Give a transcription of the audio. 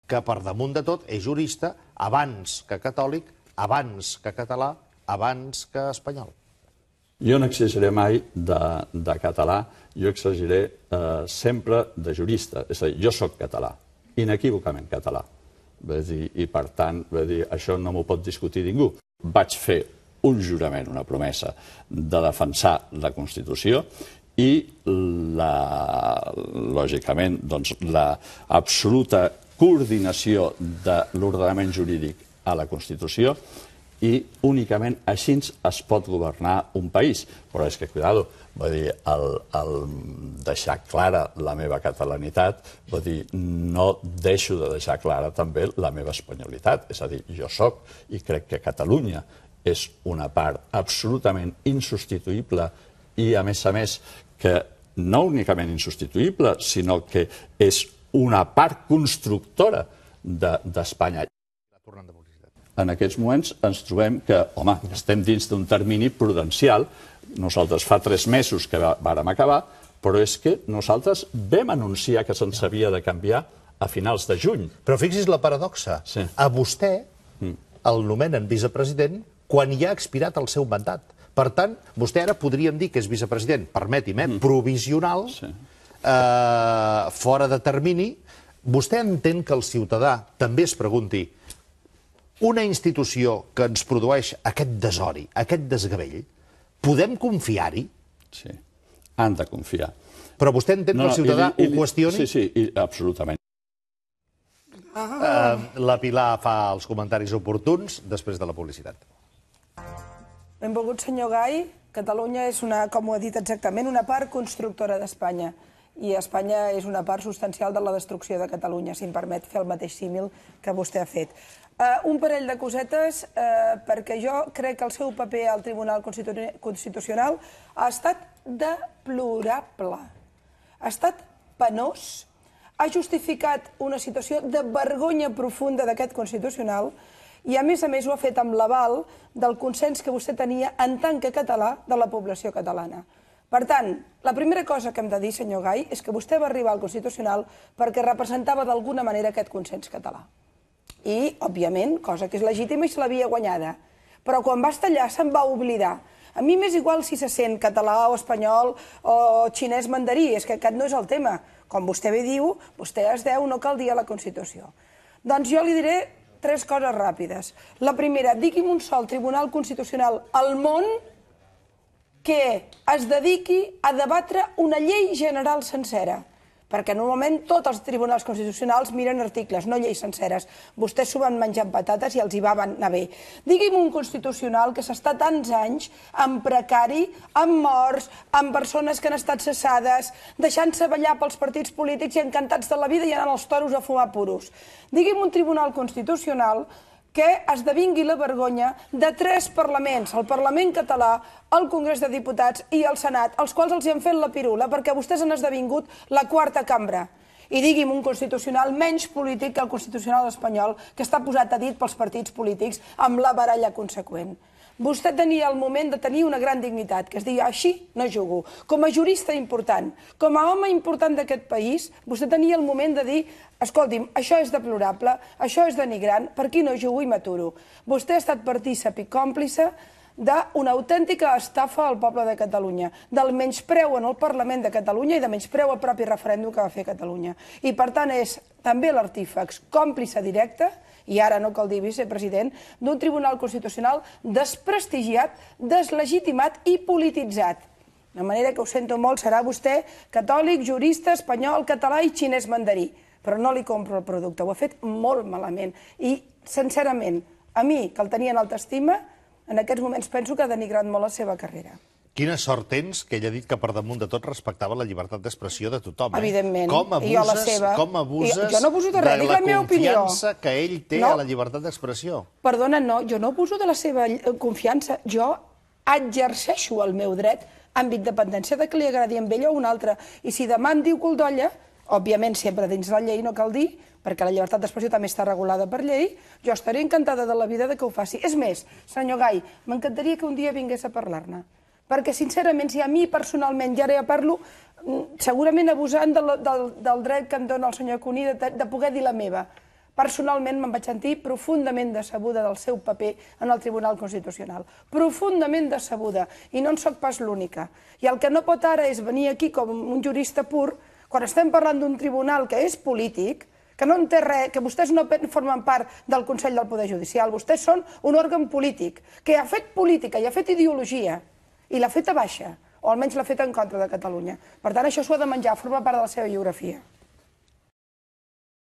que per damunt de tot és jurista abans que catòlic, abans que català, abans que espanyol. Jo no exigiré mai de català, jo exigiré sempre de jurista. És a dir, jo soc català, inequívocament català. I per tant, això no m'ho pot discutir ningú. Vaig fer un jurament, una promesa de defensar la Constitució i, lògicament, l'absoluta coordinació de l'ordenament jurídic a la Constitució, i únicament així es pot governar un país. Però és que, cuidado, el deixar clara la meva catalanitat, no deixo de deixar clara també la meva espanyolitat. És a dir, jo soc i crec que Catalunya és una part absolutament insubstituïble i, a més, que no únicament insubstituïble, sinó que és una part constructora d'Espanya. En aquests moments ens trobem que, home, estem dins d'un termini prudencial. Nosaltres fa 3 mesos que vàrem acabar, però és que nosaltres vam anunciar que se'ns havia de canviar a finals de juny. Però fixi's la paradoxa. A vostè el nomenen vicepresident quan ja ha expirat el seu mandat. Per tant, vostè ara podríem dir que és vicepresident, permeti'm, provisional, fora de termini. Vostè entén que el ciutadà també es pregunti: una institució que ens produeix aquest desori, aquest desgavell, podem confiar-hi? Sí, han de confiar. Però vostè entén que el ciutadà ho qüestioni? Sí, absolutament. La Pilar fa els comentaris oportuns després de la publicitat. Benvolgut senyor Gai. Catalunya és, com ho ha dit exactament, una part constructora d'Espanya. I Espanya és una part substancial de la destrucció de Catalunya, si em permet fer el mateix símil que vostè ha fet. Un parell de cosetes, perquè jo crec que el seu paper al Tribunal Constitucional ha estat deplorable. Ha estat penós, ha justificat una situació de vergonya profunda d'aquest Constitucional i, a més, ho ha fet amb l'aval del consens que vostè tenia en tant que català de la població catalana. Per tant, la primera cosa que hem de dir, senyor Gai, és que vostè va arribar al Constitucional perquè representava d'alguna manera aquest consens català. I, òbviament, cosa que és legítima i se l'havia guanyada. Però quan va estar allà se'n va oblidar. A mi m'és igual si se sent català o espanyol o xinès mandarí, és que aquest no és el tema. Com vostè bé diu, vostè es deu, no cal dir a la Constitució. Doncs jo li diré 3 coses ràpides. La primera, digui'm un sol Tribunal Constitucional al món que es dediqui a debatre una llei general sencera. Perquè normalment tots els tribunals constitucionals miren articles, no lleis senceres. Vostès s'ho van menjar amb patates i els hi va anar bé. Digui'm un constitucional que s'està tants anys amb precari, amb morts, amb persones que han estat cessades, deixant-se ballar pels partits polítics i encantats de la vida i anant als toros a fumar puros. Digui'm un tribunal constitucional que esdevingui la vergonya de 3 parlaments, el Parlament català, el Congrés de Diputats i el Senat, els quals els hi han fet la pirula perquè vostès han esdevingut la 4a cambra. I digui'm un constitucional menys polític que el constitucional espanyol, que està posat a dit pels partits polítics amb la baralla conseqüent. Vostè tenia el moment de tenir una gran dignitat, que es digui, així no jugo. Com a jurista important, com a home important d'aquest país, vostè tenia el moment de dir, escolti'm, això és deplorable, això és denigrant, per aquí no jugo i m'aturo. Vostè ha estat partícip i còmplice d'una autèntica estafa al poble de Catalunya, del menyspreu en el Parlament de Catalunya i de menyspreu al propi referèndum que va fer Catalunya. I per tant és també l'artífex còmplice directe, i ara no cal dir vicepresident, d'un Tribunal Constitucional desprestigiat, deslegitimat i polititzat. De manera que ho sento molt, serà vostè catòlic, jurista, espanyol, català i xinès mandarí. Però no li compro el producte, ho ha fet molt malament. I, sincerament, a mi, que el tenia en alta estima, en aquests moments penso que ha denigrat molt la seva carrera. Quina sort tens que ell ha dit que per damunt de tot respectava la llibertat d'expressió de tothom. Evidentment. Com abuses de la confiança que ell té a la llibertat d'expressió? Perdona, no, jo no abuso de la seva confiança. Jo exerceixo el meu dret amb independència de que li agradi a ell o a un altre. I si demà em diu Coldolla, òbviament sempre dins la llei no cal dir, perquè la llibertat d'expressió també està regulada per llei, jo estaré encantada de la vida que ho faci. És més, senyor Gai, m'encantaria que un dia vingués a parlar-ne. Perquè, sincerament, si a mi personalment, i ara ja parlo, segurament abusant del dret que em dona el senyor Cuní de poder dir la meva, Personalment me'n vaig sentir profundament decebuda del seu paper en el Tribunal Constitucional. Profundament decebuda, i no en soc pas l'única. I el que no pot ara és venir aquí com un jurista pur, quan estem parlant d'un tribunal que és polític, que no en té res, que vostès no formen part del Consell del Poder Judicial, vostès són un òrgan polític, que ha fet política i ha fet ideologia, i l'ha fet a baixa, o almenys l'ha fet en contra de Catalunya. Per tant, això s'ho ha de menjar, forma part de la seva biografia.